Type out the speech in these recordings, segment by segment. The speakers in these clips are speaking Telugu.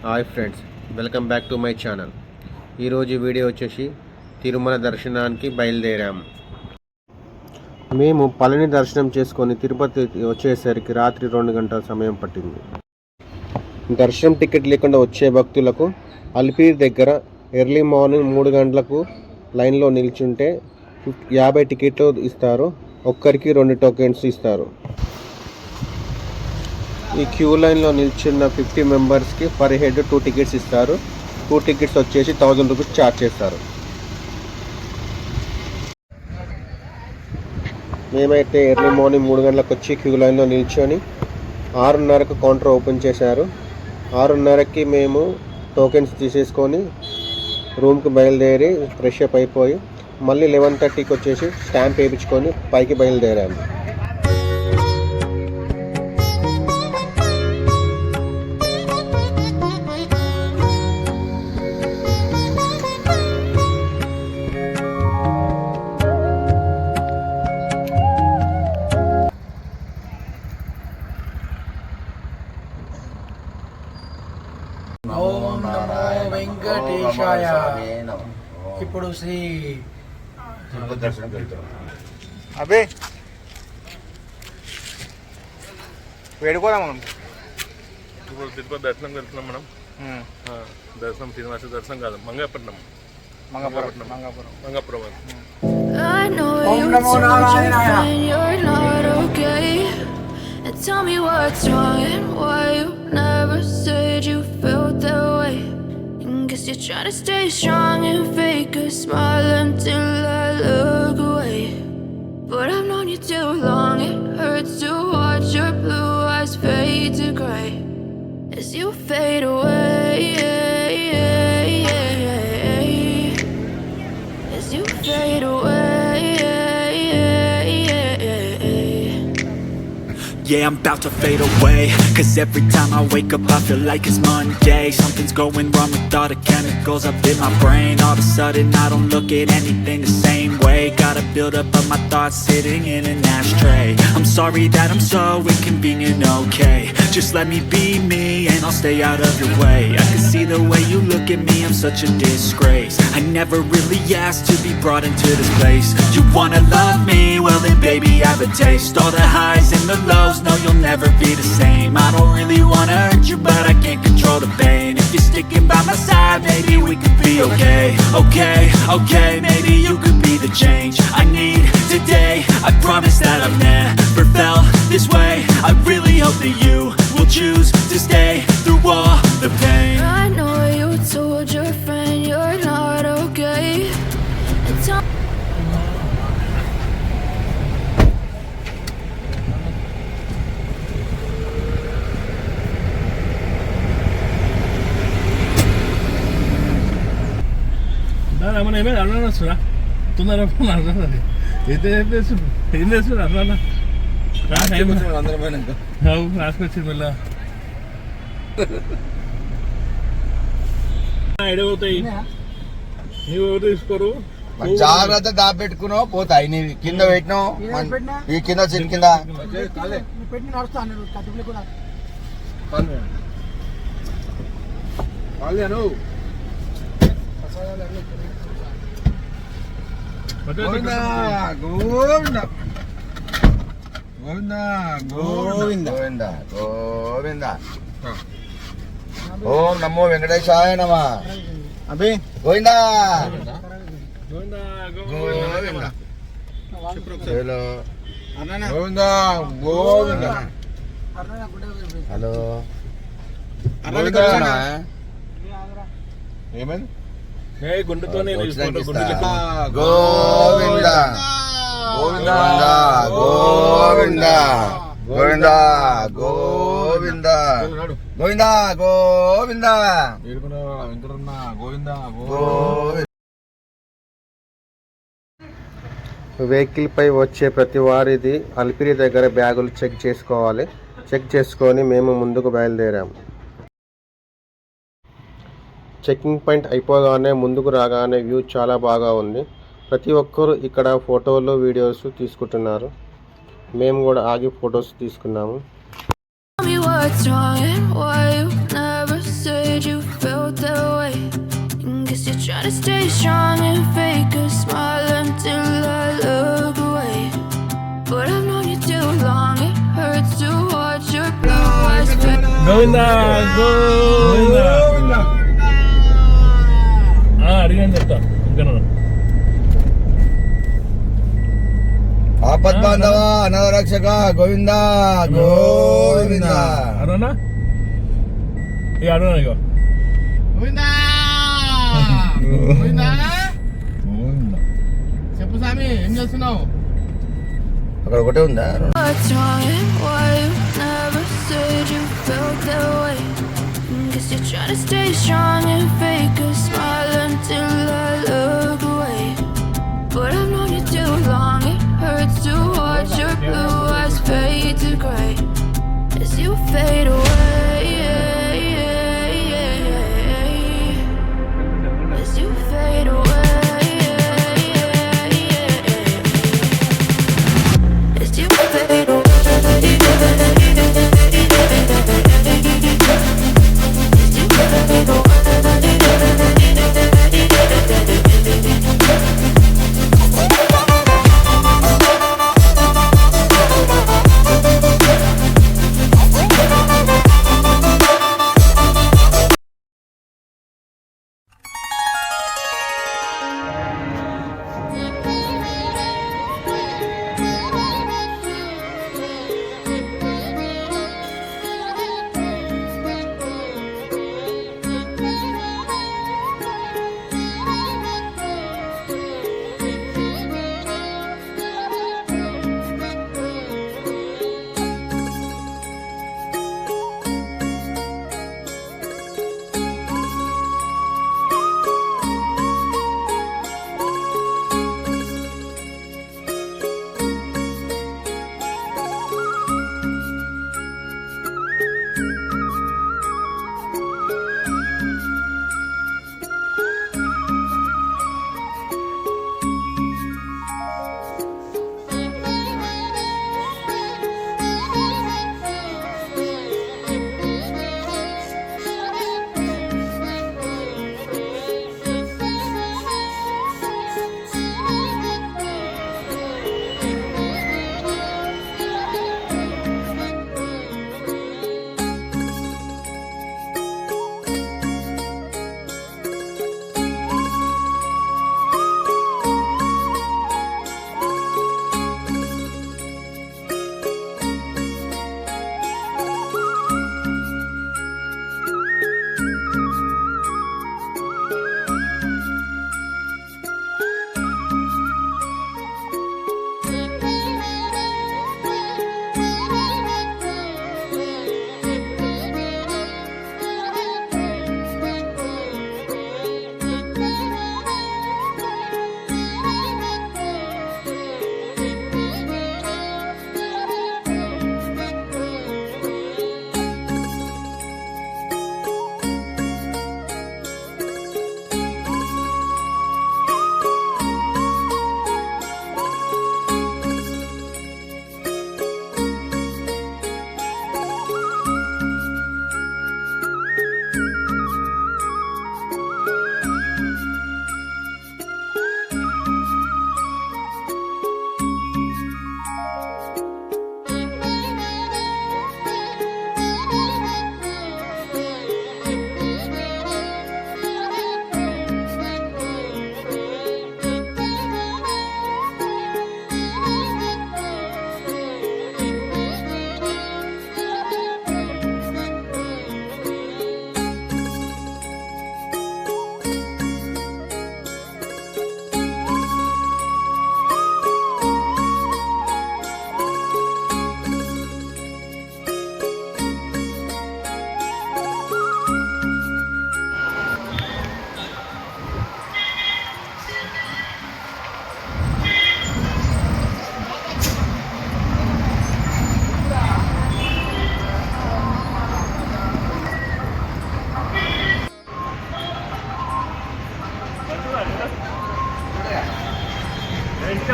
Hi friends, welcome back to my channel. ఈరోజు వీడియో వచ్చేసి తిరుమల దర్శనానికి బయలుదేరాము. మేము పళని దర్శనం చేసుకొని తిరుపతి వచ్చేసరికి రాత్రి 2 గంటల సమయం పట్టింది. దర్శనం టికెట్ లేకుండా వచ్చే భక్తులకు అలిపిరి దగ్గర ఎర్లీ మార్నింగ్ 3 గంటలకు లైన్లో నిల్చుంటే 50 టికెట్లు ఇస్తారు. ఒక్కరికి 2 టోకెన్స్ ఇస్తారు. ఈ క్యూ లైన్లో నిల్చున్న 50 మెంబర్స్కి పర్ హెడ్ 2 టికెట్స్ ఇస్తారు. 2 టికెట్స్ వచ్చేసి 1000 రూపీస్ ఛార్జ్ చేస్తారు. మేమైతే ఎర్లీ మార్నింగ్ 3 గంటలకు వచ్చి క్యూ లైన్లో నిల్చొని 6:30కు కౌంటర్ ఓపెన్ చేశారు. 6:30కి మేము టోకెన్స్ తీసేసుకొని రూమ్కి బయలుదేరి ఫ్రెష్ అప్ అయిపోయి మళ్ళీ 11:30కి వచ్చేసి స్టాంప్ వేయించుకొని పైకి బయలుదేరాము. ఓం నమో వెంకటేశాయ. ఇప్పుడు శ్రీ అబే వేడుకోరా మనం. ఇప్పుడు తిరుపతి దర్శనం వెళ్తున్నాం మనం. దర్శనం శ్రీనివాస దర్శనం కాదు, మంగాపట్నం. ఓం నమో నారాయణాయ. Tell me what's wrong and why you never said you felt that way. Guess you're trying to stay strong and fake a smile until I look away. But I've known you too long, it hurts to watch your blue eyes fade to grey as you fade away, as you fade away. Yeah, I'm about to fade away, cause every time I wake up I feel like it's Monday. Something's going wrong with all the chemicals up in my brain. All of a sudden I don't look at anything the same way. Gotta build up of my thoughts sitting in an ashtray. I'm sorry that I'm so inconvenient, okay. Just let me be me and I'll stay out of your way. I can see the way you look at me, I'm such a disgrace. I never really asked to be brought into this place. You wanna love me? Well then baby have a taste. All the highs and the lows, no you'll never be the same. I don't really wanna hurt you but I can't control the pain. If you're sticking by my side, maybe we could be okay. Okay, maybe you could be the change I need today. I promise that I've never felt this way. I really hope that you will choose to stay through all the pain. I know you told your friend you're not okay. మన ఏమైనా అన్నా వస్తురా తొందర అన్నది ఏం చేస్తున్నా అన్నా రాసుకొచ్చింది మళ్ళా ఎడవుతాయి. నీవు ఎవరు తీసుకోరు, జాగ్రత్త దాపెట్టుకున్నావు పోతాయి. నీ కింద పెట్టినావు ఈ కింద చెట్టు కింద పెట్టి నడుస్తాను కట్టుకుని కూడా గోవింద గోవింద గోవింద గోవింద గోవింద గోవింద. ఓం నమో వెంకటేశాయ నమః. అబే గోవింద గోవింద గోవింద గోవింద గోవింద. హలో ఏమైంది? గుండెతోనే గోవింద గోవింద గోవింద గోవింద గోవింద గోవింద గోవింద వెంకటరమణ గోవింద గోవింద. వెహికల్ పై వచ్చే ప్రతి వారిది అలిపిరి దగ్గర బ్యాగులు చెక్ చేసుకోవాలి. చెక్ చేసుకొని మేము ముందుకు బయలుదేరాము. చెకింగ్ పాయింట్ అయిపోగానే ముందుకు రాగానే వ్యూ చాలా బాగా ఉంది. ప్రతి ఒక్కరు ఇక్కడ ఫోటోలు వీడియోస్ తీసుకుంటున్నారు. మేము కూడా ఆగి ఫొటోస్ తీసుకున్నాము. Tell me what's wrong and why you never said you stay strong and fake a smile until I look away. But I've known you too long, it hurts to watch your blue eyes fade. Govinda Govinda అడిగాను చెప్తా ఇంకా ఆపద్ బాంధవ అనాథ రక్షక గోవిందా గోవిందా అడనా ఇక అడనా ఇక చెప్పు స్వామి ఏం చేస్తున్నావు? అక్కడ ఒకటే ఉందా? What's wrong and why you never said you felt that way? Guess you're trying to stay strong and fake a smile until I look away. But I've known you too long, it hurts to watch your blue eyes fade to gray as you fade away. As you fade away. As you fade away.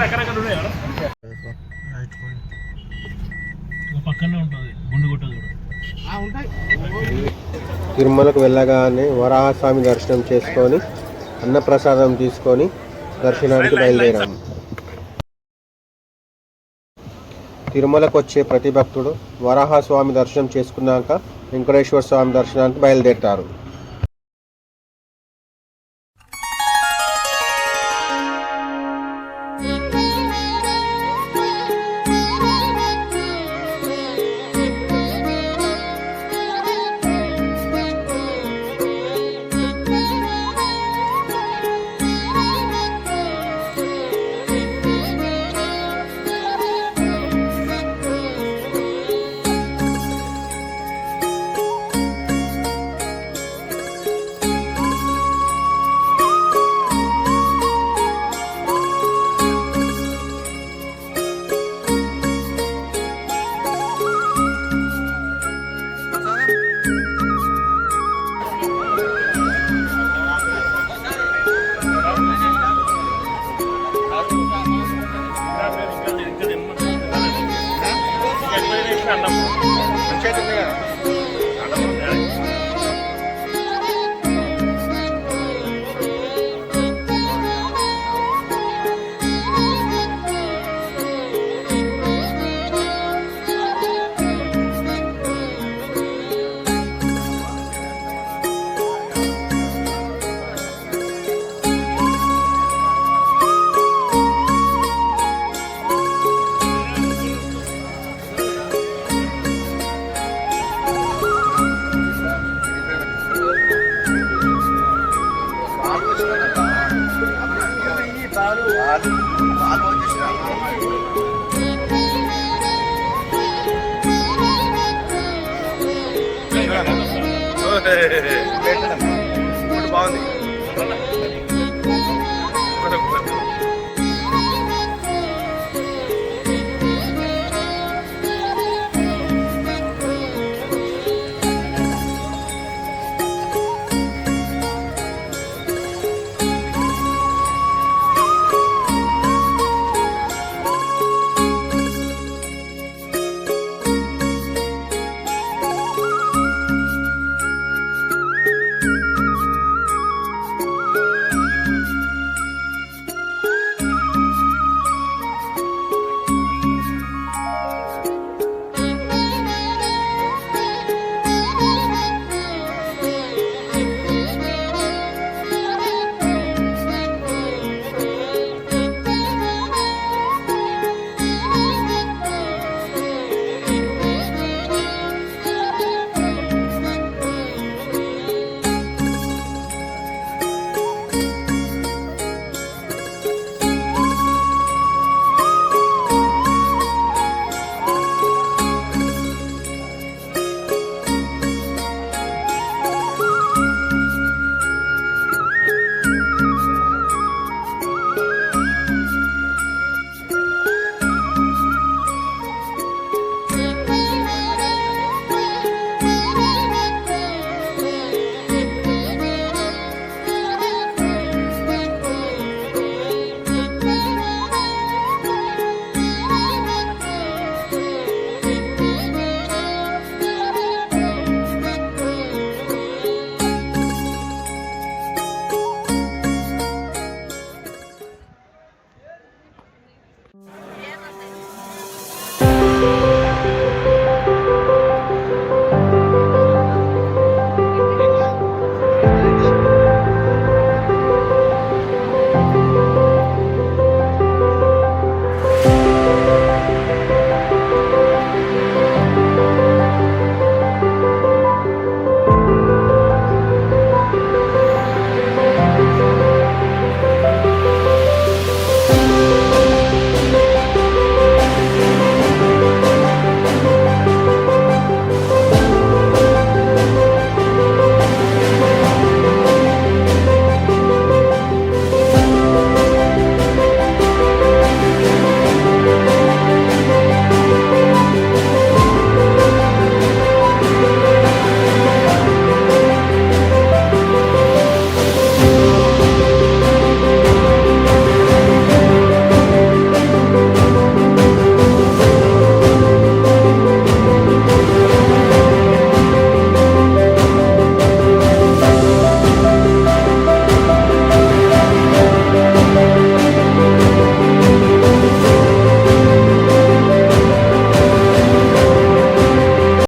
ఎక్కడెక్కడ ఉన్నాయి కదా పక్కనే ఉంటుంది గుండు కొట్టదు కూడా. తిరుమలకు వెళ్ళగానే వరాహస్వామి దర్శనం చేసుకొని అన్నప్రసాదం తీసుకొని దర్శనానికి బయలుదేరాము. తిరుమలకు వచ్చే ప్రతి భక్తుడు వరాహస్వామి దర్శనం చేసుకున్నాక వెంకటేశ్వర స్వామి దర్శనానికి బయలుదేరుతారు. బాగుంది.